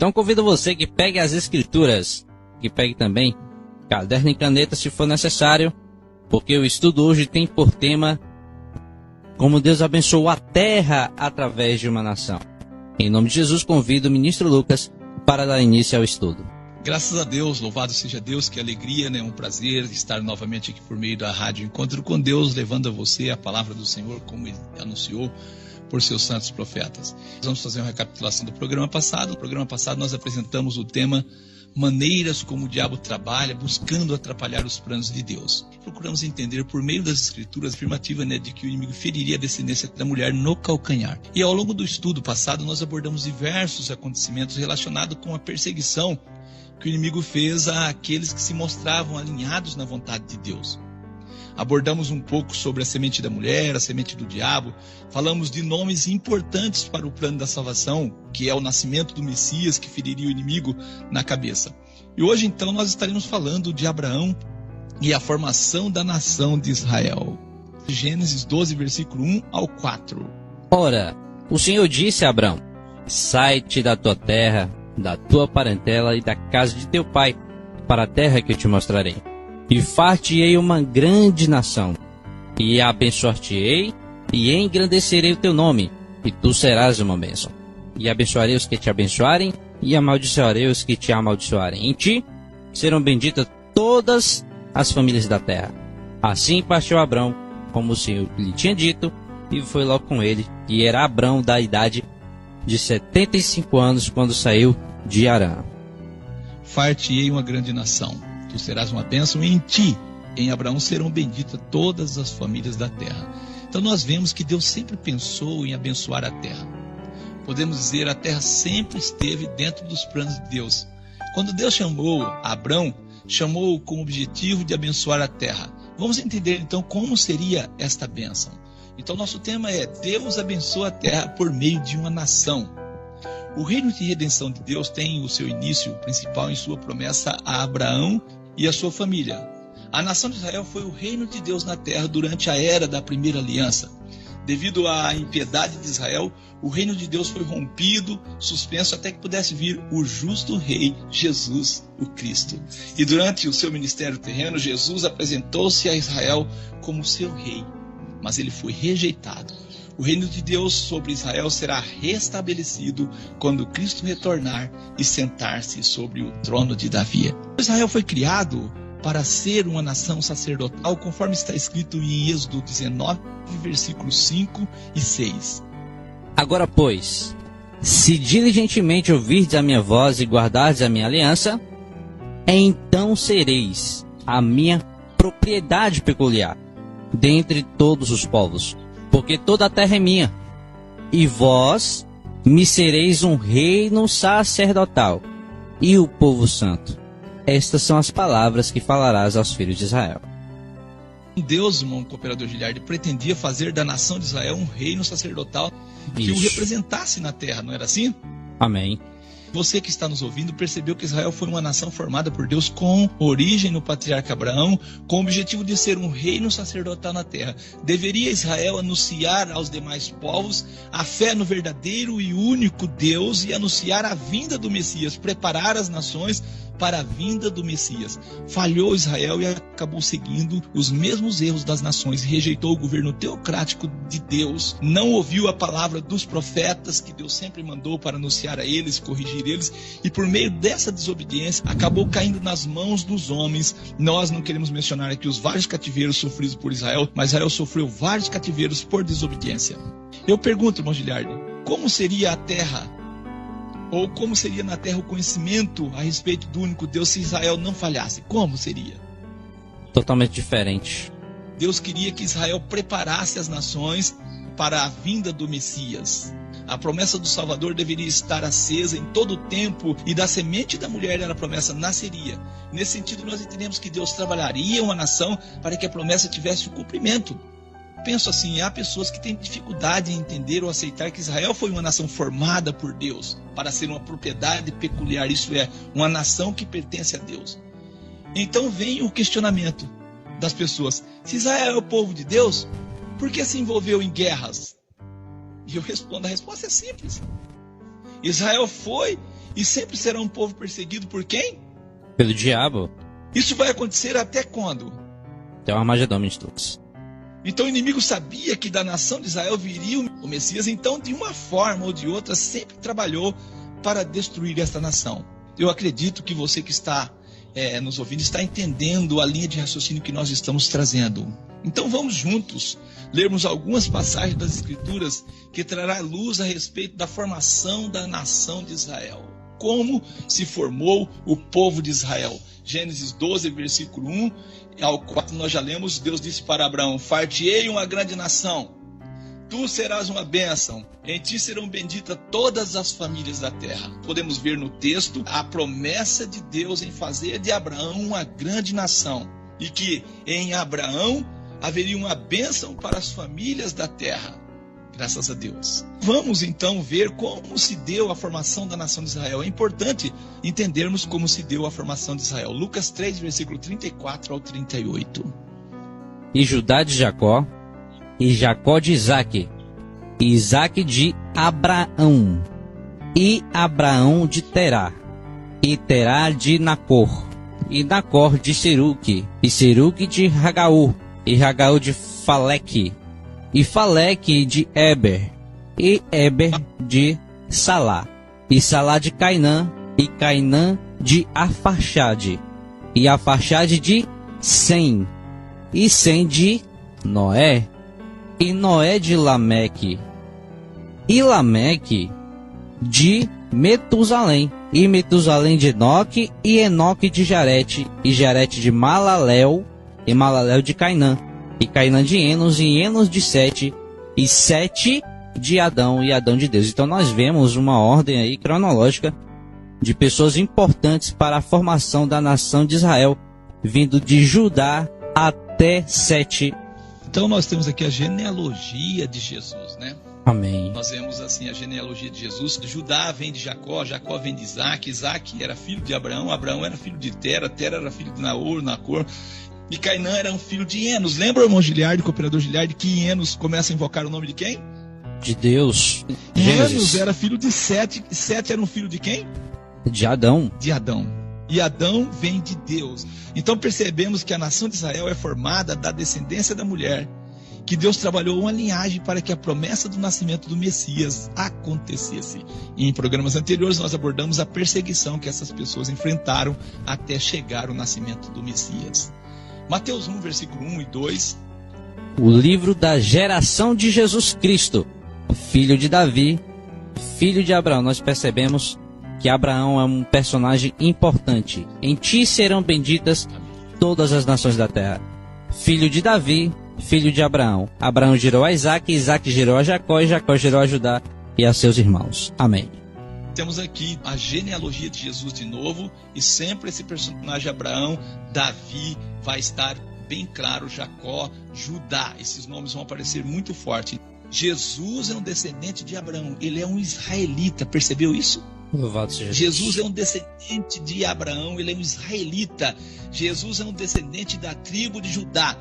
Então convido você que pegue as escrituras, que pegue também caderno e caneta se for necessário, porque o estudo hoje tem por tema como Deus abençoou a terra através de uma nação. Em nome de Jesus, convido o ministro Lucas para dar início ao estudo. Graças a Deus, louvado seja Deus, que alegria, né? Um prazer estar novamente aqui por meio da Rádio Encontro com Deus, levando a você a palavra do Senhor, como Ele anunciou por seus santos profetas. Vamos fazer uma recapitulação do programa passado. No programa passado nós apresentamos o tema maneiras como o diabo trabalha, buscando atrapalhar os planos de Deus. Procuramos entender por meio das escrituras a afirmativa, né, de que o inimigo feriria a descendência da mulher no calcanhar. E ao longo do estudo passado nós abordamos diversos acontecimentos relacionados com a perseguição que o inimigo fez àqueles que se mostravam alinhados na vontade de Deus. Abordamos um pouco sobre a semente da mulher, a semente do diabo, falamos de nomes importantes para o plano da salvação, que é o nascimento do Messias, que feriria o inimigo na cabeça. E hoje então nós estaremos falando de Abraão e a formação da nação de Israel. Gênesis 12, versículo 1 ao 4. Ora, o Senhor disse a Abraão: sai-te da tua terra, da tua parentela e da casa de teu pai, para a terra que eu te mostrarei. E far-te-ei uma grande nação, e abençoar-te-ei, e engrandecerei o teu nome, e tu serás uma bênção. E abençoarei os que te abençoarem, e amaldiçoarei os que te amaldiçoarem. Em ti serão benditas todas as famílias da terra. Assim partiu Abrão, como o Senhor lhe tinha dito, e foi logo com ele. E era Abrão da idade de 75 anos, quando saiu de Harã. Far-te-ei uma grande nação, tu serás uma bênção, e em ti, em Abraão, serão benditas todas as famílias da terra. Então nós vemos que Deus sempre pensou em abençoar a terra. Podemos dizer, a terra sempre esteve dentro dos planos de Deus. Quando Deus chamou Abrão, chamou-o com o objetivo de abençoar a terra. Vamos entender então como seria esta bênção. Então nosso tema é: Deus abençoa a terra por meio de uma nação. O reino de redenção de Deus tem o seu início principal em sua promessa a Abraão e a sua família. A nação de Israel foi o reino de Deus na terra durante a era da primeira aliança. Devido à impiedade de Israel, o reino de Deus foi rompido, suspenso, até que pudesse vir o justo rei Jesus, o Cristo. E durante o seu ministério terreno, Jesus apresentou-se a Israel como seu rei, mas ele foi rejeitado. O reino de Deus sobre Israel será restabelecido quando Cristo retornar e sentar-se sobre o trono de Davi. Israel foi criado para ser uma nação sacerdotal, conforme está escrito em Êxodo 19, versículos 5 e 6. Agora, pois, se diligentemente ouvirdes a minha voz e guardardes a minha aliança, então sereis a minha propriedade peculiar dentre todos os povos, porque toda a terra é minha, e vós me sereis um reino sacerdotal e o povo santo. Estas são as palavras que falarás aos filhos de Israel. Deus, irmão cooperador Giliardi, pretendia fazer da nação de Israel um reino sacerdotal que o representasse na terra, não era assim? Amém. Você que está nos ouvindo percebeu que Israel foi uma nação formada por Deus com origem no patriarca Abraão, com o objetivo de ser um reino sacerdotal na terra. Deveria Israel anunciar aos demais povos a fé no verdadeiro e único Deus e anunciar a vinda do Messias, preparar as nações para a vinda do Messias. Falhou Israel e acabou seguindo os mesmos erros das nações, rejeitou o governo teocrático de Deus, não ouviu a palavra dos profetas que Deus sempre mandou para anunciar a eles, corrigir eles, e por meio dessa desobediência acabou caindo nas mãos dos homens. Nós não queremos mencionar aqui os vários cativeiros sofridos por Israel, mas Israel sofreu vários cativeiros por desobediência. Eu pergunto, irmão Giliardi, como seria a terra, ou como seria na terra o conhecimento a respeito do único Deus se Israel não falhasse? Como seria? Totalmente diferente. Deus queria que Israel preparasse as nações para a vinda do Messias. A promessa do Salvador deveria estar acesa em todo o tempo, e da semente da mulher a promessa nasceria. Nesse sentido, nós entendemos que Deus trabalharia uma nação para que a promessa tivesse o cumprimento. Penso assim, há pessoas que têm dificuldade em entender ou aceitar que Israel foi uma nação formada por Deus para ser uma propriedade peculiar, isso é, uma nação que pertence a Deus. Então vem o questionamento das pessoas: se Israel é o povo de Deus, por que se envolveu em guerras? E eu respondo, a resposta é simples. Israel foi e sempre será um povo perseguido por quem? Pelo diabo. Isso vai acontecer até quando? Até o Armagedon, Ministros. Então o inimigo sabia que da nação de Israel viria o Messias, então de uma forma ou de outra sempre trabalhou para destruir esta nação. Eu acredito que você que está nos ouvindo está entendendo a linha de raciocínio que nós estamos trazendo. Então vamos juntos lermos algumas passagens das Escrituras que trará luz a respeito da formação da nação de Israel. Como se formou o povo de Israel. Gênesis 12, versículo 1 ao 4, nós já lemos, Deus disse para Abraão: far-te-ei uma grande nação, tu serás uma bênção, em ti serão benditas todas as famílias da terra. Podemos ver no texto a promessa de Deus em fazer de Abraão uma grande nação, e que em Abraão haveria uma bênção para as famílias da terra. Graças a Deus. Vamos então ver como se deu a formação da nação de Israel. É importante entendermos como se deu a formação de Israel. Lucas 3, versículo 34 ao 38. E Judá de Jacó, e Jacó de Isaque, e Isaque de Abraão, e Abraão de Terá, e Terá de Nacor, e Nacor de Seruque, e Seruque de Ragaú, e Ragaú de Faleque, e Faleque de Eber, e Eber de Salá, e Salá de Cainã, e Cainã de Arfaxade, e Arfaxade de Sem, e Sem de Noé, e Noé de Lameque, e Lameque de Metusalém, e Metusalém de Enoque, e Enoque de Jarete, e Jarete de Malaléu, e Malaléu de Cainã, e Cainã de Enos, e Enos de Sete, e Sete de Adão, e Adão de Deus. Então nós vemos uma ordem aí cronológica de pessoas importantes para a formação da nação de Israel, vindo de Judá até Sete. Então nós temos aqui a genealogia de Jesus, né? Amém. Nós vemos assim a genealogia de Jesus. Judá vem de Jacó, Jacó vem de Isaque, Isaque era filho de Abraão, Abraão era filho de Tera, Tera era filho de Naor, Nacor, e Cainã era um filho de Enos. Lembra, irmão Giliardi, cooperador Giliardi, que Enos começa a invocar o nome de quem? De Deus. Enos era filho de Sete. Sete era um filho de quem? De Adão. De Adão. E Adão vem de Deus. Então percebemos que a nação de Israel é formada da descendência da mulher, que Deus trabalhou uma linhagem para que a promessa do nascimento do Messias acontecesse. E em programas anteriores nós abordamos a perseguição que essas pessoas enfrentaram até chegar o nascimento do Messias. Mateus 1, versículo 1 e 2. O livro da geração de Jesus Cristo, filho de Davi, filho de Abraão. Nós percebemos que Abraão é um personagem importante. Em ti serão benditas todas as nações da terra. Filho de Davi, filho de Abraão. Abraão gerou a Isaque, Isaque gerou a Jacó, e Jacó gerou a Judá e a seus irmãos. Amém. Temos aqui a genealogia de Jesus de novo, e sempre esse personagem Abraão, Davi, vai estar bem claro, Jacó, Judá. Esses nomes vão aparecer muito forte. Jesus é um descendente de Abraão, ele é um israelita, percebeu isso? Louvado seja Jesus é um descendente de Abraão, ele é um israelita. Jesus é um descendente da tribo de Judá.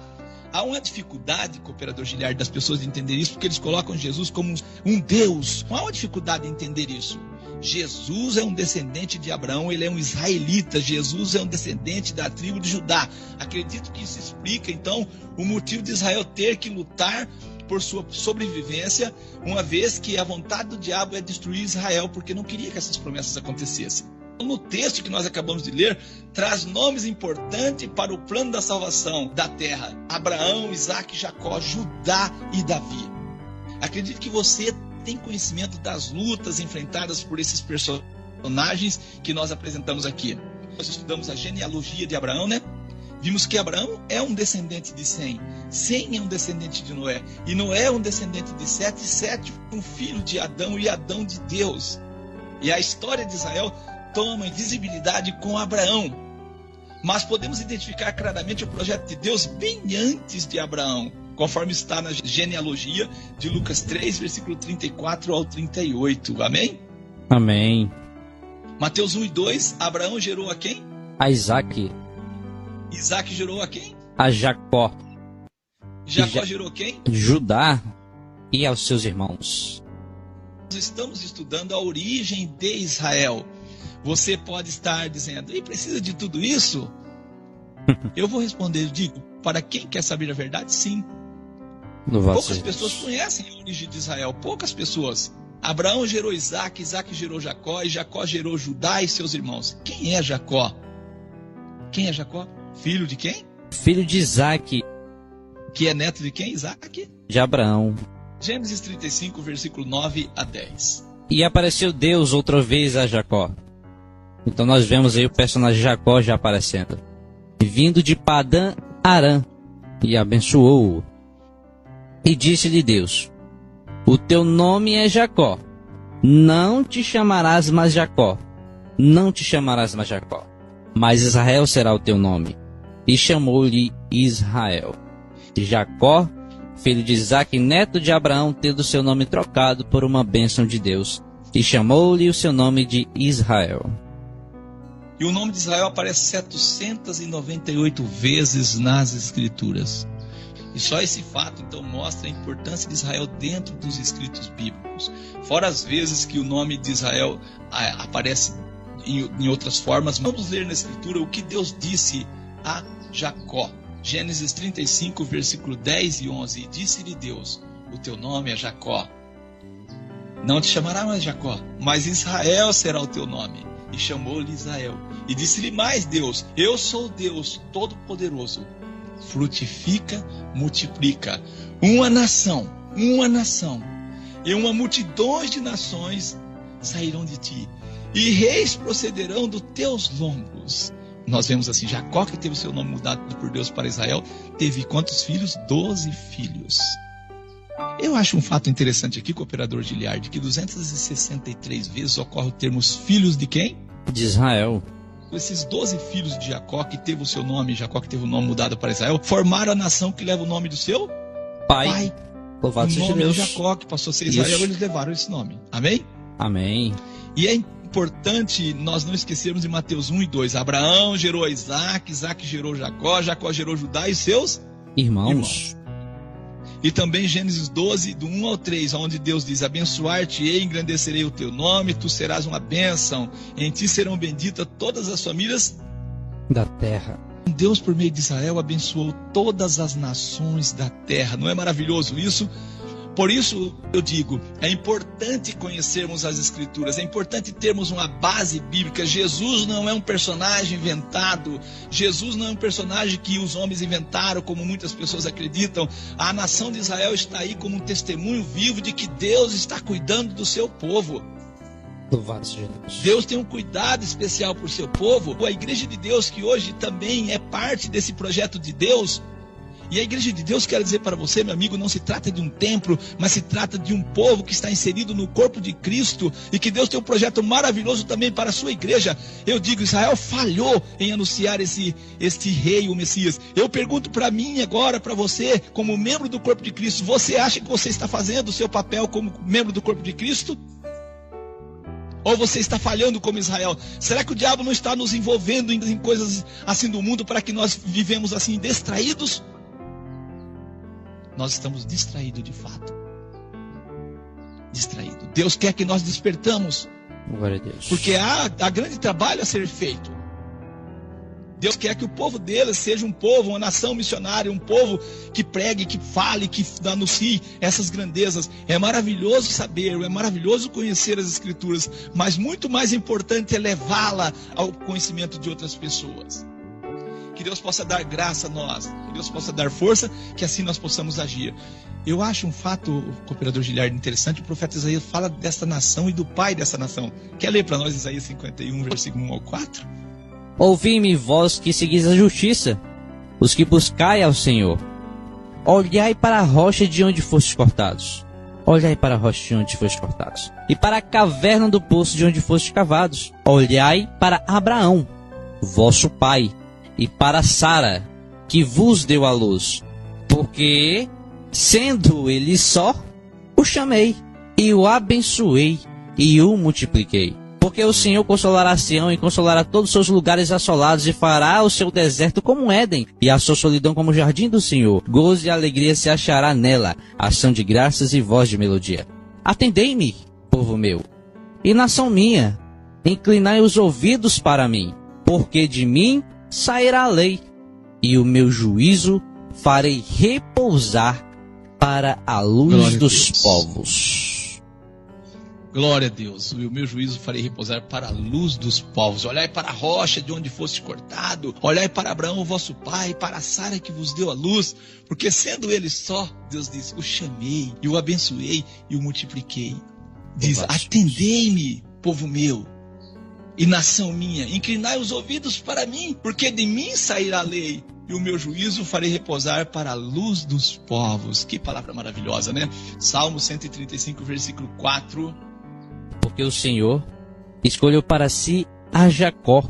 Há uma dificuldade, cooperador Giliardi, das pessoas de entender isso, porque eles colocam Jesus como um Deus. Não há uma dificuldade em entender isso. Jesus é um descendente de Abraão, ele é um israelita. Jesus é um descendente da tribo de Judá. Acredito que isso explica, então, o motivo de Israel ter que lutar por sua sobrevivência, uma vez que a vontade do diabo é destruir Israel, porque não queria que essas promessas acontecessem. No texto que nós acabamos de ler, traz nomes importantes para o plano da salvação da terra: Abraão, Isaque, Jacó, Judá e Davi. Acredito que você tem conhecimento das lutas enfrentadas por esses personagens que nós apresentamos aqui. Nós estudamos a genealogia de Abraão, né? Vimos que Abraão é um descendente de Sem. Sem é um descendente de Noé. E Noé é um descendente de Sete. E Sete um filho de Adão, e Adão de Deus. E a história de Israel toma visibilidade com Abraão. Mas podemos identificar claramente o projeto de Deus bem antes de Abraão, conforme está na genealogia de Lucas 3, versículo 34 ao 38. Amém? Amém. Mateus 1 e 2, Abraão gerou a quem? A Isaque. Isaque gerou a quem? A Jacó. Jacó gerou quem? Judá e aos seus irmãos. Nós estamos estudando a origem de Israel. Você pode estar dizendo, e precisa de tudo isso? Eu vou responder, eu digo, para quem quer saber a verdade, sim. Poucas pessoas conhecem a origem de Israel, poucas pessoas. Abraão gerou Isaac, Isaac gerou Jacó, e Jacó gerou Judá e seus irmãos. Quem é Jacó? Quem é Jacó? Filho de quem? Filho de Isaac. Que é neto de quem? Isaac? De Abraão. Gênesis 35, versículo 9 a 10. E apareceu Deus outra vez a Jacó. Então nós vemos aí o personagem Jacó já aparecendo. Vindo de Padã Arã, e abençoou-o. E disse-lhe Deus: o teu nome é Jacó, não te chamarás mais Jacó, não te chamarás mais Jacó, mas Israel será o teu nome. E chamou-lhe Israel. Jacó, filho de Isaac, neto de Abraão, tendo seu nome trocado por uma bênção de Deus, e chamou-lhe o seu nome de Israel. E o nome de Israel aparece 798 vezes nas Escrituras. E só esse fato, então, mostra a importância de Israel dentro dos escritos bíblicos. Fora as vezes que o nome de Israel aparece em outras formas, vamos ler na Escritura o que Deus disse a Jacó. Gênesis 35, versículo 10 e 11. E disse-lhe Deus: o teu nome é Jacó. Não te chamará mais Jacó, mas Israel será o teu nome. E chamou-lhe Israel. E disse-lhe mais Deus: eu sou Deus Todo-Poderoso. Frutifica, multiplica. Uma nação, e uma multidão de nações sairão de ti, e reis procederão dos teus lombos. Nós vemos assim, Jacó, que teve o seu nome mudado por Deus para Israel, teve quantos filhos? 12 filhos. Eu acho um fato interessante aqui, cooperador Giliard, que 263 vezes ocorre o termo filhos de quem? De Israel. Esses 12 filhos de Jacó, que teve o seu nome, Jacó que teve o nome mudado para Israel, formaram a nação que leva o nome do seu pai. Louvado seja Deus. O Jacó, que passou a ser Israel, eles levaram esse nome. Amém? Amém. E é importante nós não esquecermos de Mateus 1 e 2. Abraão gerou Isaac, Isaac gerou Jacó, Jacó gerou Judá e seus irmãos. E também Gênesis 12, do 1 ao 3, onde Deus diz: abençoar-te-ei, engrandecerei o teu nome, tu serás uma bênção, em ti serão benditas todas as famílias da terra. Deus, por meio de Israel, abençoou todas as nações da terra. Não é maravilhoso isso? Por isso eu digo, é importante conhecermos as Escrituras, é importante termos uma base bíblica. Jesus não é um personagem inventado, Jesus não é um personagem que os homens inventaram, como muitas pessoas acreditam. A nação de Israel está aí como um testemunho vivo de que Deus está cuidando do seu povo. Louvado seja Deus. Deus tem um cuidado especial por seu povo. A igreja de Deus, que hoje também é parte desse projeto de Deus. E a igreja de Deus, quero dizer para você, meu amigo, não se trata de um templo, mas se trata de um povo que está inserido no corpo de Cristo, e que Deus tem um projeto maravilhoso também para a sua igreja. Eu digo, Israel falhou em anunciar este rei, o Messias. Eu pergunto para mim agora, para você, como membro do corpo de Cristo, você acha que você está fazendo o seu papel como membro do corpo de Cristo? Ou você está falhando como Israel? Será que o diabo não está nos envolvendo em coisas assim do mundo para que nós vivemos assim distraídos? Nós estamos distraídos de fato. Distraídos. Deus quer que nós despertamos. Glória a Deus. Porque há grande trabalho a ser feito. Deus quer que o povo dele seja um povo, uma nação missionária, um povo que pregue, que fale, que anuncie essas grandezas. É maravilhoso saber, é maravilhoso conhecer as Escrituras, mas muito mais importante é levá-la ao conhecimento de outras pessoas. Que Deus possa dar graça a nós, que Deus possa dar força, que assim nós possamos agir. Eu acho um fato, cooperador Giliard, interessante. O profeta Isaías fala dessa nação e do pai dessa nação. Quer ler para nós Isaías 51, versículo 1 ao 4? Ouvi-me, vós que seguis a justiça, os que buscai ao Senhor. Olhai para a rocha de onde fostes cortados. Olhai para a rocha de onde fostes cortados. E para a caverna do poço de onde fostes cavados. Olhai para Abraão, vosso pai, e para Sara, que vos deu a luz. Porque, sendo ele só, o chamei, e o abençoei, e o multipliquei. Porque o Senhor consolará Sião e consolará todos os seus lugares assolados, e fará o seu deserto como um Éden, e a sua solidão como o jardim do Senhor. Gozo e alegria se achará nela, ação de graças e voz de melodia. Atendei-me, povo meu, e nação minha, inclinai os ouvidos para mim, porque de mim sairá a lei, e o meu juízo farei repousar para a luz dos povos. Glória a Deus, o meu juízo farei repousar para a luz dos povos. Olhai para a rocha de onde foste cortado, olhai para Abraão, vosso pai, para Sara que vos deu a luz, porque sendo ele só, Deus diz, o chamei, e o abençoei, e o multipliquei. Diz, atendei-me, povo meu, e nação minha, inclinai os ouvidos para mim, porque de mim sairá a lei, e o meu juízo farei repousar para a luz dos povos. Que palavra maravilhosa, né? Salmo 135, versículo 4. Porque o Senhor escolheu para si a Jacó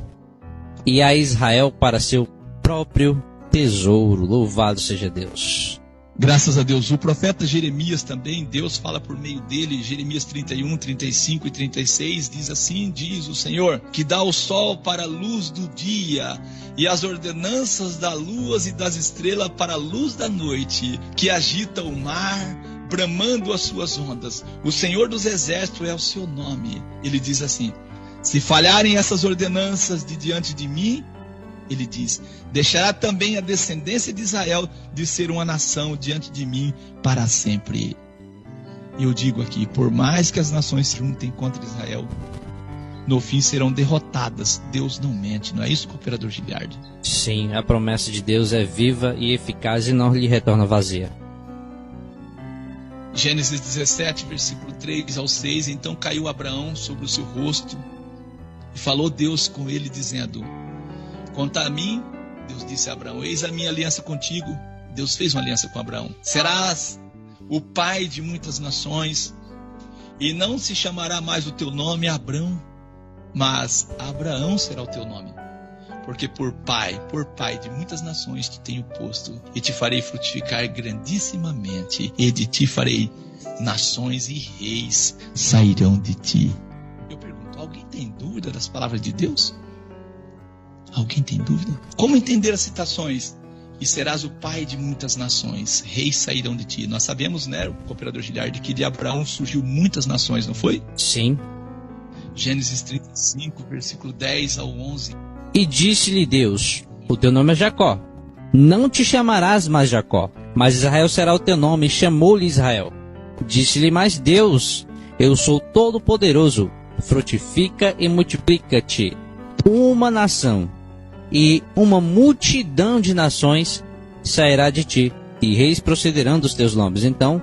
e a Israel para seu próprio tesouro. Louvado seja Deus. Graças a Deus. O profeta Jeremias também, Deus fala por meio dele, Jeremias 31, 35 e 36, diz assim, diz o Senhor, que dá o sol para a luz do dia e as ordenanças da lua e das estrelas para a luz da noite, que agita o mar, bramando as suas ondas. O Senhor dos exércitos é o seu nome. Ele diz assim, se falharem essas ordenanças de diante de mim, ele diz, deixará também a descendência de Israel de ser uma nação diante de mim para sempre. E eu digo aqui, por mais que as nações se juntem contra Israel, no fim serão derrotadas. Deus não mente, não é isso, cooperador Giliardi? Sim, a promessa de Deus é viva e eficaz e não lhe retorna vazia. Gênesis 17, versículo 3 ao 6, então caiu Abraão sobre o seu rosto e falou Deus com ele, dizendo, quanto a mim, Deus disse a Abraão, eis a minha aliança contigo. Deus fez uma aliança com Abraão. Serás o pai de muitas nações, e não se chamará mais o teu nome Abrão, mas Abraão será o teu nome. Porque por pai de muitas nações te tenho posto, e te farei frutificar grandissimamente, e de ti farei nações e reis sairão de ti. Eu pergunto, alguém tem dúvida das palavras de Deus? Alguém tem dúvida? Como entender as citações? E serás o pai de muitas nações, reis sairão de ti. Nós sabemos, né, o cooperador Giliardi, que de Abraão surgiu muitas nações, não foi? Sim. Gênesis 35, versículo 10 ao 11. E disse-lhe Deus, o teu nome é Jacó. Não te chamarás mais Jacó, mas Israel será o teu nome. E chamou-lhe Israel. Disse-lhe mais Deus, eu sou todo-poderoso. Frutifica e multiplica-te. Uma nação e uma multidão de nações sairá de ti, e reis procederão dos teus nomes. Então,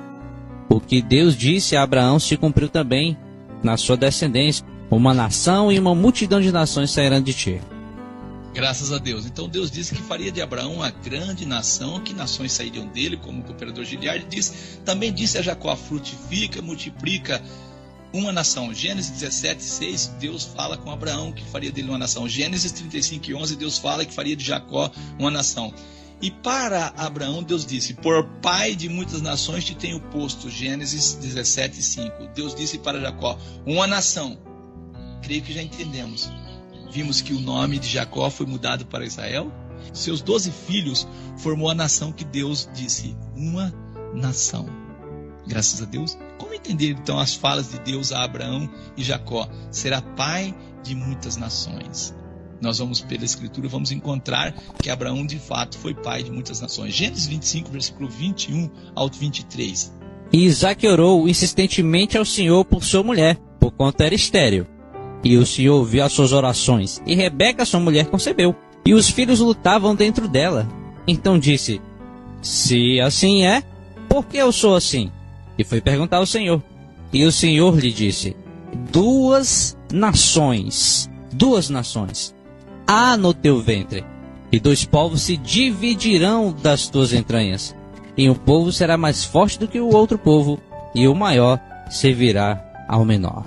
o que Deus disse a Abraão se cumpriu também na sua descendência. Uma nação e uma multidão de nações sairão de ti. Graças a Deus. Então Deus disse que faria de Abraão uma grande nação, que nações sairiam dele, como o cooperador Giliardi diz. Também disse a Jacó, frutifica, multiplica uma nação. Gênesis 17, 6, Deus fala com Abraão que faria dele uma nação. Gênesis 35, 11, Deus fala que faria de Jacó uma nação. E para Abraão, Deus disse, por pai de muitas nações te tenho posto. Gênesis 17, 5. Deus disse para Jacó, uma nação. Creio que já entendemos. Vimos que o nome de Jacó foi mudado para Israel. Seus 12 filhos formou a nação que Deus disse, uma nação. Graças a Deus. Como entender então as falas de Deus a Abraão e Jacó? Será pai de muitas nações. Nós vamos pela escritura, vamos encontrar que Abraão de fato foi pai de muitas nações. Gênesis 25, versículo 21 ao 23. E Isaque orou insistentemente ao Senhor por sua mulher, porquanto era estéril. E o Senhor ouviu as suas orações, e Rebeca, sua mulher, concebeu. E os filhos lutavam dentro dela. Então disse, se assim é, por que eu sou assim? E foi perguntar ao Senhor. E o Senhor lhe disse, duas nações há no teu ventre, e 2 povos se dividirão das tuas entranhas. E um povo será mais forte do que o outro povo, e o maior servirá ao menor.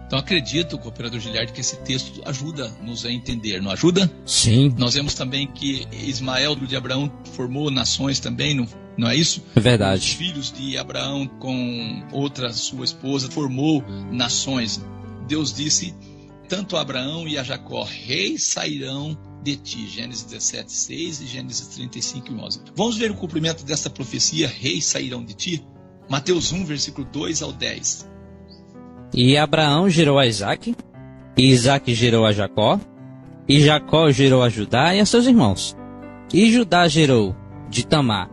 Então acredito, cooperador Giliardi, que esse texto ajuda-nos a entender, não ajuda? Sim. Nós vemos também que Ismael de Abraão formou nações também, não é isso? É verdade. Os filhos de Abraão com outra sua esposa formou nações. Deus disse tanto a Abraão e a Jacó, reis sairão de ti. Gênesis 17, 6 e Gênesis 35, 11. Vamos ver o cumprimento dessa profecia, reis sairão de ti? Mateus 1, versículo 2 ao 10. E Abraão gerou a Isaque, e Isaque gerou a Jacó, e Jacó gerou a Judá e a seus irmãos. E Judá gerou de Tamar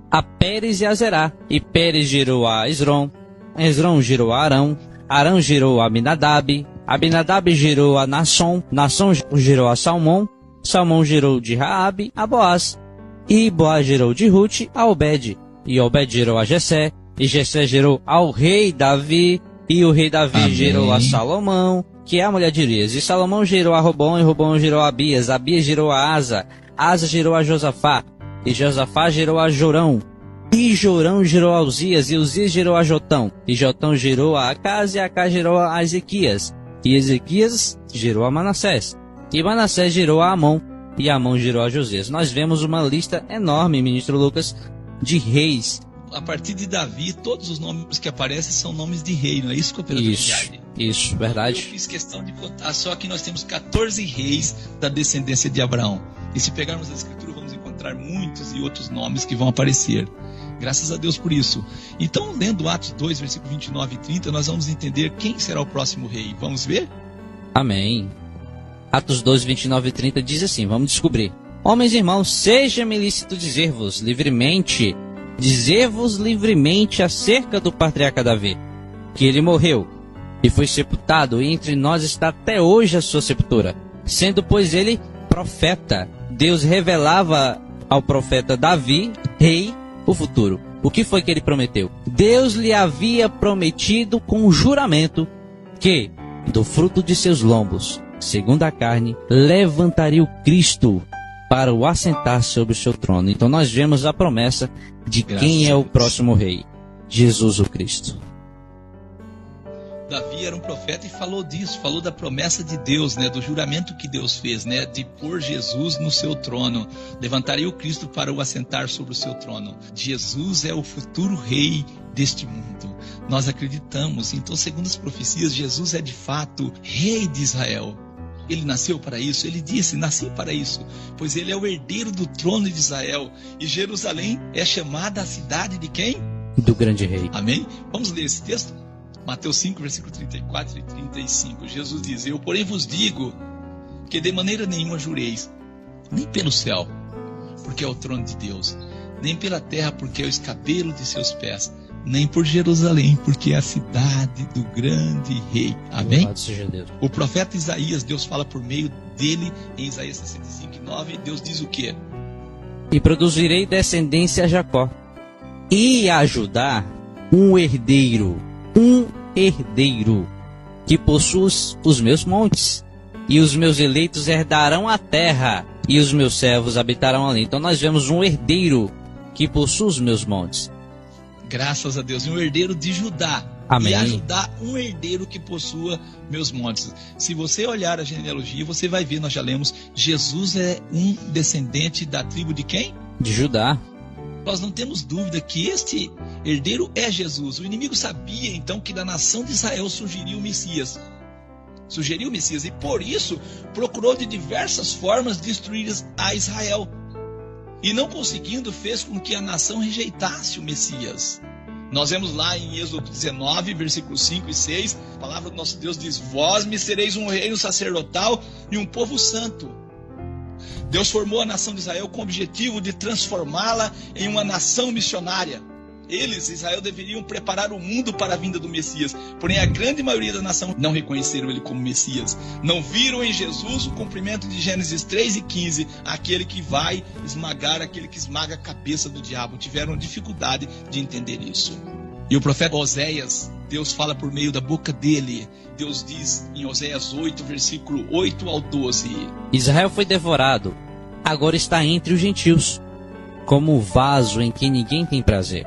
a Pérez e a Zerá, e Pérez gerou a Esrom, Esrom gerou a Arão, Arão gerou a Aminadab, Aminadab gerou a Nasson, Nasson gerou a Salmão, Salmão gerou de Raabe a Boaz, e Boaz gerou de Rute a Obed, e Obed gerou a Jessé, e Jessé gerou ao rei Davi, e o rei Davi Amém. gerou a Salomão, que é a mulher de Urias, e Salomão gerou a Robão, e Robão gerou a Abias, Abias gerou a Asa, Asa gerou a Josafá, e Josafá gerou a Jorão, e Jorão gerou a Uzias, e Uzias gerou a Jotão, e Jotão gerou a Acás, e Acás gerou a Ezequias, e Ezequias gerou a Manassés, e Manassés gerou a Amon, e Amon gerou a Josias. Nós vemos uma lista enorme, ministro Lucas, de reis. A partir de Davi, todos os nomes que aparecem são nomes de rei, não é isso, cooperador? Isso, verdade. Eu fiz questão de contar, só que nós temos 14 reis da descendência de Abraão. E se pegarmos a escritura, vamos encontrar muitos e outros nomes que vão aparecer. Graças a Deus por isso. Então, lendo Atos 2, versículo 29 e 30, nós vamos entender quem será o próximo rei. Vamos ver? Amém. Atos 2, 29 e 30 diz assim, vamos descobrir. Homens e irmãos, seja-me lícito dizer-vos livremente acerca do patriarca Davi, que ele morreu e foi sepultado, e entre nós está até hoje a sua sepultura. Sendo, pois, ele profeta, Deus revelava ao profeta Davi, rei, o futuro. O que foi que ele prometeu? Deus lhe havia prometido com juramento que, do fruto de seus lombos, segundo a carne, levantaria o Cristo para o assentar sobre o seu trono. Então nós vemos a promessa de quem é o próximo rei, Jesus o Cristo. Davi era um profeta e falou disso, falou da promessa de Deus, né, do juramento que Deus fez, né, de pôr Jesus no seu trono, levantaria o Cristo para o assentar sobre o seu trono. Jesus é o futuro rei deste mundo. Nós acreditamos, então, segundo as profecias, Jesus é de fato rei de Israel. Ele nasceu para isso, ele disse, nasci para isso, pois ele é o herdeiro do trono de Israel, e Jerusalém é chamada a cidade de quem? Do grande rei. Amém? Vamos ler esse texto? Mateus 5, versículo 34 e 35. Jesus diz, eu porém vos digo, que de maneira nenhuma jureis, nem pelo céu, porque é o trono de Deus, nem pela terra, porque é o escabelo de seus pés, nem por Jerusalém, porque é a cidade do grande rei. Amém? Seja Deus. O profeta Isaías, Deus fala por meio dele em Isaías 65, 9, Deus diz o quê? E produzirei descendência a Jacó, e a Judá um herdeiro, que possua os meus montes, e os meus eleitos herdarão a terra, e os meus servos habitarão ali. Então nós vemos um herdeiro que possui os meus montes. Graças a Deus, um herdeiro de Judá. Amém. E a Judá, um herdeiro que possua meus montes. Se você olhar a genealogia, você vai ver, nós já lemos, Jesus é um descendente da tribo de quem? De Judá. Nós não temos dúvida que este herdeiro é Jesus. O inimigo sabia, então, que da nação de Israel surgiria o Messias. Sugeriu o Messias, e por isso procurou de diversas formas destruir a Israel. E não conseguindo, fez com que a nação rejeitasse o Messias. Nós vemos lá em Êxodo 19, versículos 5 e 6, a palavra do nosso Deus diz, vós me sereis um reino sacerdotal e um povo santo. Deus formou a nação de Israel com o objetivo de transformá-la em uma nação missionária. Eles, Israel, deveriam preparar o mundo para a vinda do Messias. Porém, a grande maioria da nação não reconheceram ele como Messias. Não viram em Jesus o cumprimento de Gênesis 3 e 15, aquele que vai esmagar, aquele que esmaga a cabeça do diabo. Tiveram dificuldade de entender isso. E o profeta Oséias, Deus fala por meio da boca dele. Deus diz em Oséias 8, versículo 8 ao 12. Israel foi devorado, agora está entre os gentios, como o vaso em que ninguém tem prazer.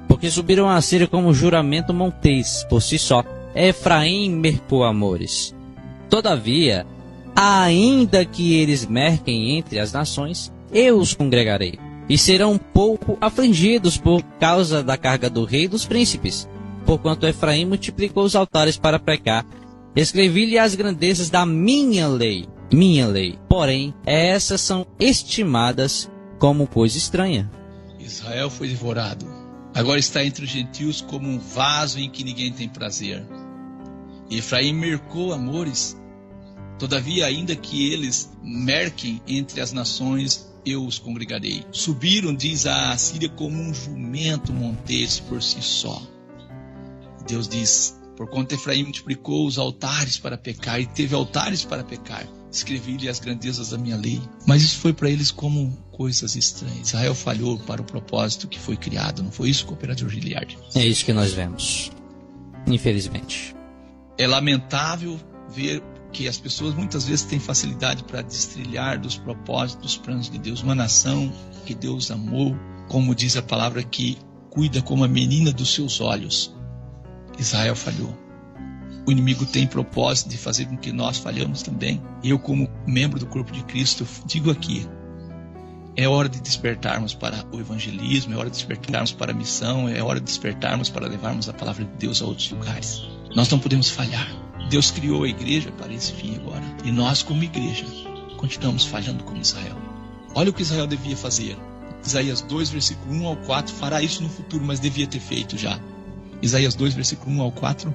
Porque subiram a Síria como juramento montês, por si só. Efraim mercou amores. Todavia, ainda que eles merquem entre as nações, eu os congregarei. E serão um pouco afligidos por causa da carga do rei e dos príncipes. Porquanto Efraim multiplicou os altares para pecar. Escrevi-lhe as grandezas da minha lei. Porém, essas são estimadas como coisa estranha. Israel foi devorado. Agora está entre os gentios como um vaso em que ninguém tem prazer. Efraim mercou amores, todavia, ainda que eles merquem entre as nações, eu os congregarei. Subiram, diz a Assíria, como um jumento monteiro por si só. Deus diz: porquanto Efraim multiplicou os altares para pecar, e teve altares para pecar, escrevi-lhe as grandezas da minha lei. Mas isso foi para eles como coisas estranhas. Israel falhou para o propósito que foi criado. Não foi isso, cooperador Giliardi? É isso que nós vemos, infelizmente. É lamentável ver que as pessoas muitas vezes têm facilidade para destrilhar dos propósitos, dos planos de Deus. Uma nação que Deus amou, como diz a palavra, que cuida como a menina dos seus olhos. Israel falhou. O inimigo tem propósito de fazer com que nós falhamos também. Eu, como membro do corpo de Cristo, digo aqui: é hora de despertarmos para o evangelismo, é hora de despertarmos para a missão, é hora de despertarmos para levarmos a palavra de Deus a outros lugares. Nós não podemos falhar. Deus criou a igreja para esse fim agora. E nós, como igreja, continuamos falhando como Israel. Olha o que Israel devia fazer. Isaías 2, versículo 1 ao 4, fará isso no futuro, mas devia ter feito já. Isaías 2, versículo 1 ao 4.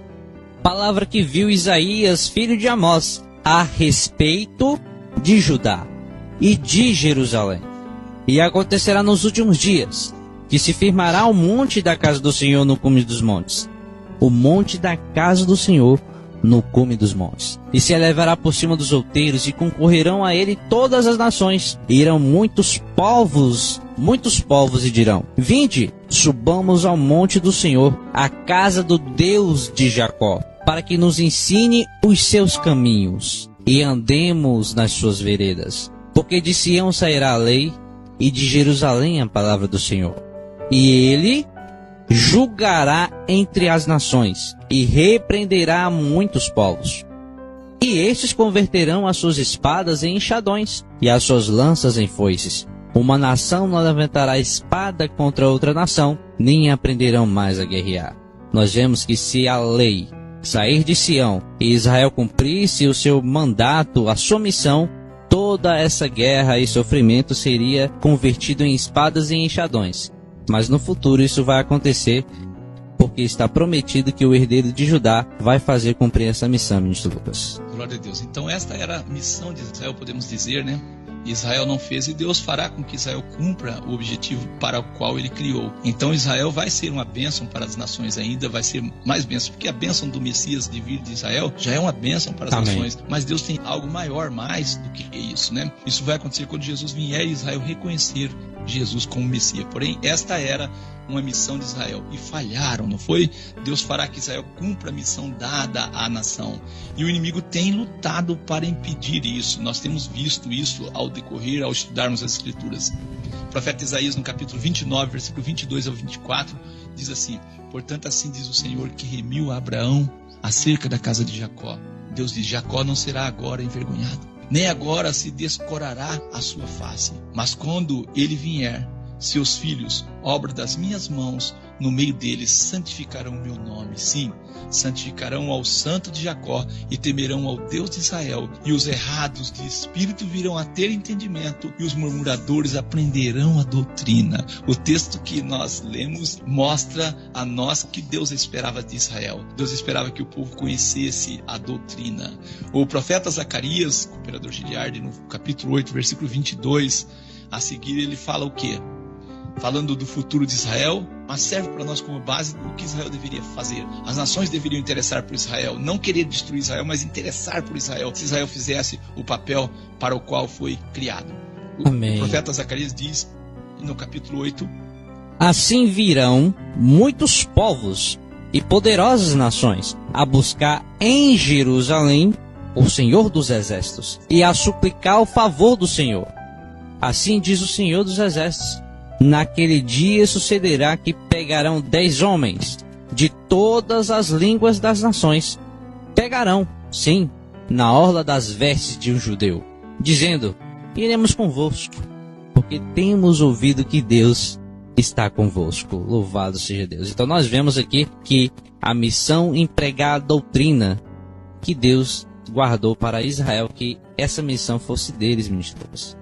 Palavra que viu Isaías, filho de Amós, a respeito de Judá e de Jerusalém. E acontecerá nos últimos dias, que se firmará o monte da casa do Senhor no cume dos montes, o monte da casa do Senhor no cume dos montes, e se elevará por cima dos outeiros, e concorrerão a ele todas as nações. E irão muitos povos e dirão: vinde, subamos ao monte do Senhor, à casa do Deus de Jacó, para que nos ensine os seus caminhos, e andemos nas suas veredas. Porque de Sião sairá a lei, e de Jerusalém a palavra do Senhor. E ele julgará entre as nações, e repreenderá muitos povos. E estes converterão as suas espadas em enxadões, e as suas lanças em foices. Uma nação não levantará espada contra outra nação, nem aprenderão mais a guerrear. Nós vemos que se a lei sair de Sião, e Israel cumprisse o seu mandato, a sua missão, toda essa guerra e sofrimento seria convertido em espadas e enxadões. Mas no futuro isso vai acontecer, porque está prometido que o herdeiro de Judá vai fazer cumprir essa missão, ministro Lucas. Glória a Deus. Então esta era a missão de Israel, podemos dizer, né? Israel não fez, e Deus fará com que Israel cumpra o objetivo para o qual ele criou. Então Israel vai ser uma bênção para as nações ainda, vai ser mais bênção, porque a bênção do Messias de vir de Israel já é uma bênção para as nações, mas Deus tem algo maior, mais do que isso, né? Isso vai acontecer quando Jesus vier e Israel reconhecer Jesus como Messias. Porém, esta era uma missão de Israel, e falharam, não foi? Deus fará que Israel cumpra a missão dada à nação, e o inimigo tem lutado para impedir isso. Nós temos visto isso ao decorrer, ao estudarmos as Escrituras. O profeta Isaías, no capítulo 29, versículo 22 ao 24, diz assim: portanto, assim diz o Senhor, que remiu a Abraão acerca da casa de Jacó. Deus diz: Jacó não será agora envergonhado, nem agora se descorará a sua face, mas quando ele vier, seus filhos, obra das minhas mãos, no meio deles santificarão o meu nome. Sim, santificarão ao santo de Jacó, e temerão ao Deus de Israel. E os errados de espírito virão a ter entendimento, e os murmuradores aprenderão a doutrina. O texto que nós lemos mostra a nós que Deus esperava de Israel. Deus esperava que o povo conhecesse a doutrina. O profeta Zacarias, cooperador Giliardi, no capítulo 8, versículo 22, a seguir ele fala o quê? Falando do futuro de Israel, mas serve para nós como base o que Israel deveria fazer. As nações deveriam interessar por Israel, não querer destruir Israel, mas interessar por Israel, se Israel fizesse o papel para o qual foi criado. O profeta Zacarias diz, no capítulo 8: assim virão muitos povos e poderosas nações a buscar em Jerusalém o Senhor dos Exércitos, e a suplicar o favor do Senhor. Assim diz o Senhor dos Exércitos: naquele dia sucederá que pegarão 10 homens de todas as línguas das nações. Pegarão, sim, na orla das vestes de um judeu, dizendo: iremos convosco, porque temos ouvido que Deus está convosco. Louvado seja Deus. Então nós vemos aqui que a missão empregar a doutrina que Deus guardou para Israel, que essa missão fosse deles, ministros.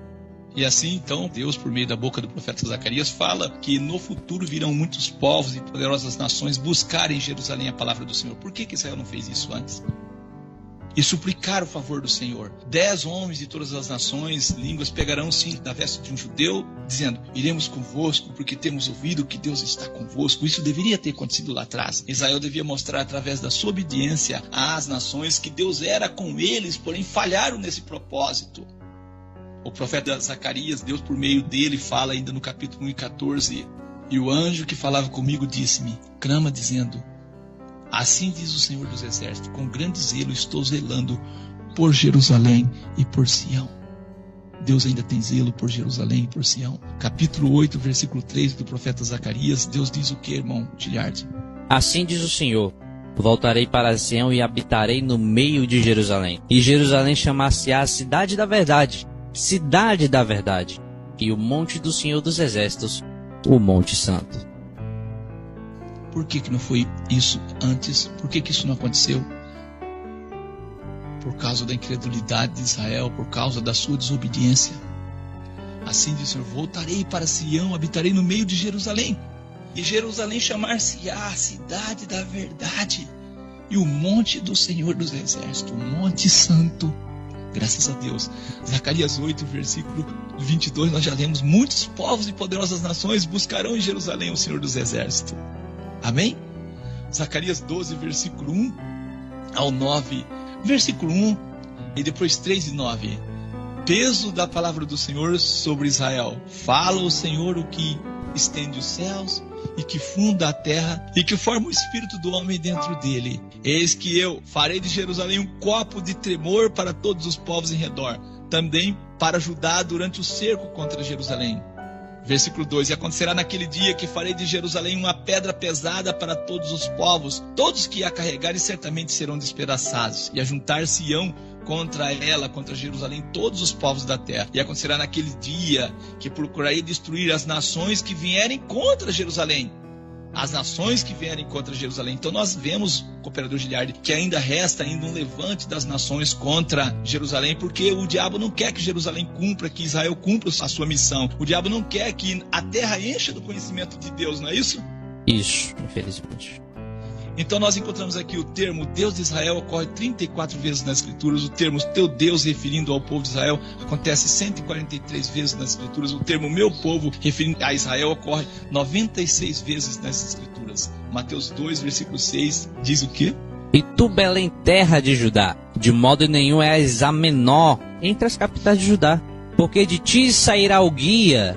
E assim, então, Deus, por meio da boca do profeta Zacarias, fala que no futuro virão muitos povos e poderosas nações buscar em Jerusalém a palavra do Senhor. Por que Israel não fez isso antes? E suplicar o favor do Senhor. 10 homens de todas as nações, línguas, pegarão sim da veste de um judeu, dizendo: iremos convosco, porque temos ouvido que Deus está convosco. Isso deveria ter acontecido lá atrás. Israel devia mostrar através da sua obediência às nações que Deus era com eles, porém falharam nesse propósito. O profeta Zacarias, Deus por meio dele fala ainda no capítulo 1 e 14: e o anjo que falava comigo disse-me, clama dizendo: assim diz o Senhor dos Exércitos, com grande zelo estou zelando por Jerusalém e por Sião. Deus ainda tem zelo por Jerusalém e por Sião. Capítulo 8, versículo 3 do profeta Zacarias, Deus diz o que, irmão Giliardi? Assim diz o Senhor: voltarei para Sião e habitarei no meio de Jerusalém. E Jerusalém chamar-se-á a cidade da verdade, e o monte do Senhor dos Exércitos, o Monte Santo. Por que não foi isso antes? Por que isso não aconteceu? Por causa da incredulidade de Israel, por causa da sua desobediência. Assim diz o Senhor: voltarei para Sião, habitarei no meio de Jerusalém. E Jerusalém chamar-se-á a cidade da verdade, e o monte do Senhor dos Exércitos, o Monte Santo. Graças a Deus. Zacarias 8, versículo 22, nós já lemos: muitos povos e poderosas nações buscarão em Jerusalém o Senhor dos Exércitos. Amém? Zacarias 12, versículo 1 ao 9. Versículo 1 e depois 3 e 9. Peso da palavra do Senhor sobre Israel. Fala o Senhor, o que estende os céus e que funda a terra e que forma o espírito do homem dentro dele. Eis que eu farei de Jerusalém um copo de tremor para todos os povos em redor, também para Judá durante o cerco contra Jerusalém. Versículo 2: e acontecerá naquele dia que farei de Jerusalém uma pedra pesada para todos os povos, todos que a carregarem certamente serão despedaçados, e ajuntar-se-ão contra ela, contra Jerusalém, todos os povos da terra. E acontecerá naquele dia que procurarei destruir as nações que vierem contra Jerusalém. As nações que vierem contra Jerusalém. Então nós vemos, cooperador Giliardi, que ainda resta um levante das nações contra Jerusalém, porque o diabo não quer que Jerusalém cumpra, que Israel cumpra a sua missão. O diabo não quer que a terra encha do conhecimento de Deus, não é isso? Isso, infelizmente. Então nós encontramos aqui o termo Deus de Israel ocorre 34 vezes nas Escrituras. O termo teu Deus, referindo ao povo de Israel, acontece 143 vezes nas Escrituras. O termo meu povo, referindo a Israel, ocorre 96 vezes nas Escrituras. Mateus 2, versículo 6, diz o quê? E tu, Belém, terra de Judá, de modo nenhum és a menor entre as capitais de Judá, porque de ti sairá o guia,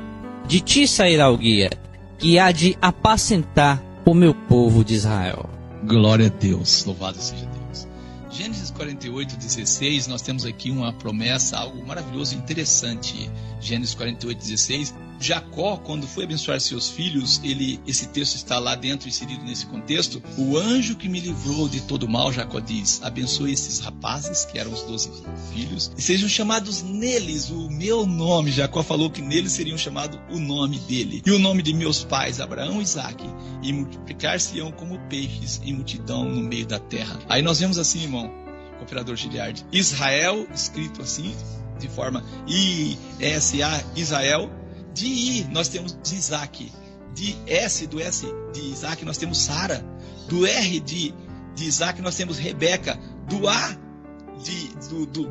que há de apacentar o meu povo de Israel. Glória a Deus, louvado seja Deus. Gênesis 48, 16, nós temos aqui uma promessa, algo maravilhoso e interessante. Gênesis 48, 16, Jacó, quando foi abençoar seus filhos, esse texto está lá dentro, inserido nesse contexto. O anjo que me livrou de todo mal, Jacó diz, abençoe esses rapazes, que eram os 12 filhos, e sejam chamados neles o meu nome. Jacó falou que neles seriam chamados o nome dele. E o nome de meus pais, Abraão e Isaque, e multiplicar-se-ão como peixes em multidão no meio da terra. Aí nós vemos assim, irmão, cooperador Giliardi, Israel, escrito assim, de forma I-S-A, Israel. De I nós temos Isaac, de S, do S de Isaac nós temos Sara, do R de Isaac nós temos Rebeca, do A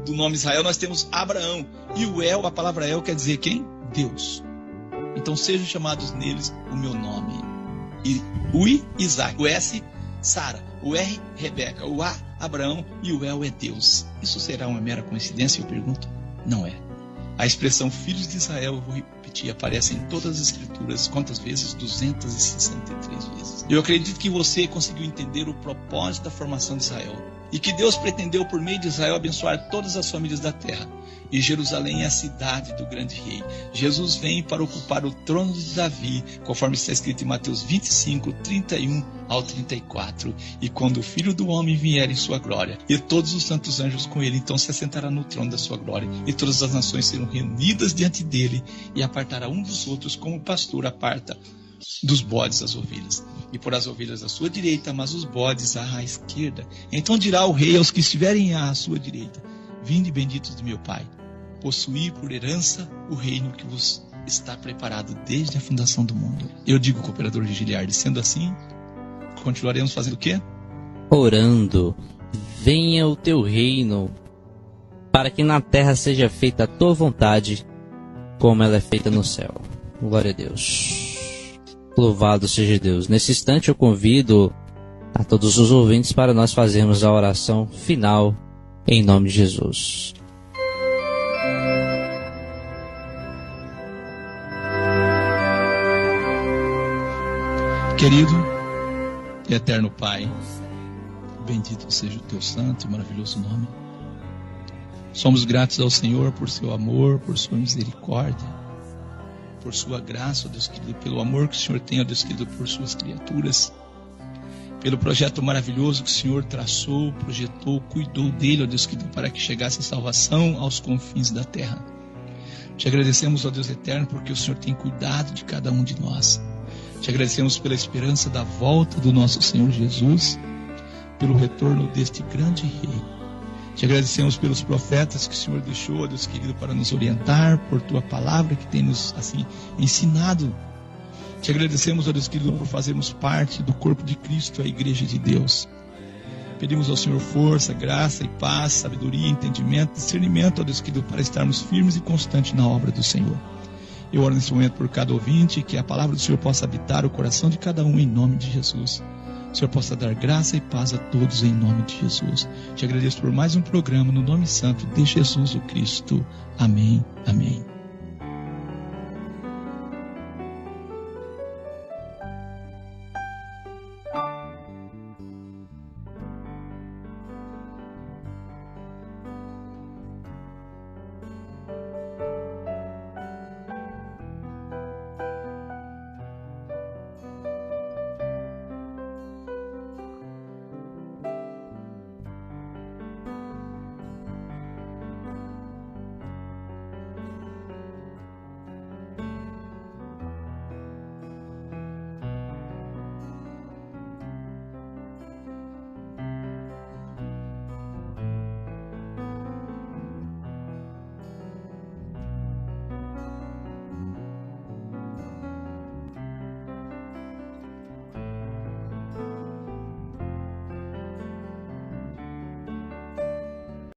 do nome Israel nós temos Abraão, e o El, a palavra El quer dizer quem? Deus. Então sejam chamados neles o meu nome. E o I, Isaac, o S, Sara, o R, Rebeca, o A, Abraão, e o El é Deus. Isso será uma mera coincidência, eu pergunto? Não é. A expressão filhos de Israel, eu vou repetir, aparece em todas as Escrituras. Quantas vezes? 263 vezes. Eu acredito que você conseguiu entender o propósito da formação de Israel. E que Deus pretendeu, por meio de Israel, abençoar todas as famílias da terra. E Jerusalém é a cidade do grande rei. Jesus vem para ocupar o trono de Davi, conforme está escrito em Mateus 25, 31 ao 34. E quando o Filho do Homem vier em sua glória, e todos os santos anjos com ele, então se assentará no trono da sua glória. E todas as nações serão reunidas diante dele, e apartará um dos outros, como o pastor aparta dos bodes as ovelhas. E por as ovelhas à sua direita, mas os bodes à esquerda. Então dirá o rei aos que estiverem à sua direita: vinde benditos de meu Pai, possuir por herança o reino que vos está preparado desde a fundação do mundo. Eu digo, cooperador de Giliardi, sendo assim, continuaremos fazendo o quê? Orando, venha o teu reino, para que na terra seja feita a tua vontade, como ela é feita no céu. Glória a Deus. Louvado seja Deus. Nesse instante eu convido a todos os ouvintes para nós fazermos a oração final em nome de Jesus. Querido e eterno Pai, bendito seja o teu santo e maravilhoso nome. Somos gratos ao Senhor por seu amor, por sua misericórdia, por sua graça, ó Deus querido, pelo amor que o Senhor tem, ó Deus querido, por suas criaturas, pelo projeto maravilhoso que o Senhor traçou, projetou, cuidou dele, ó Deus querido, para que chegasse a salvação aos confins da terra. Te agradecemos, ó Deus eterno, porque o Senhor tem cuidado de cada um de nós. Te agradecemos pela esperança da volta do nosso Senhor Jesus, pelo retorno deste grande Rei. Te agradecemos pelos profetas que o Senhor deixou, ó Deus querido, para nos orientar, por tua palavra que tem nos assim ensinado. Te agradecemos, ó Deus querido, por fazermos parte do corpo de Cristo, a igreja de Deus. Pedimos ao Senhor força, graça e paz, sabedoria, entendimento, discernimento, ó Deus querido, para estarmos firmes e constantes na obra do Senhor. Eu oro nesse momento por cada ouvinte, que a palavra do Senhor possa habitar o coração de cada um em nome de Jesus. O Senhor possa dar graça e paz a todos em nome de Jesus. Te agradeço por mais um programa no nome santo de Jesus o Cristo. Amém. Amém.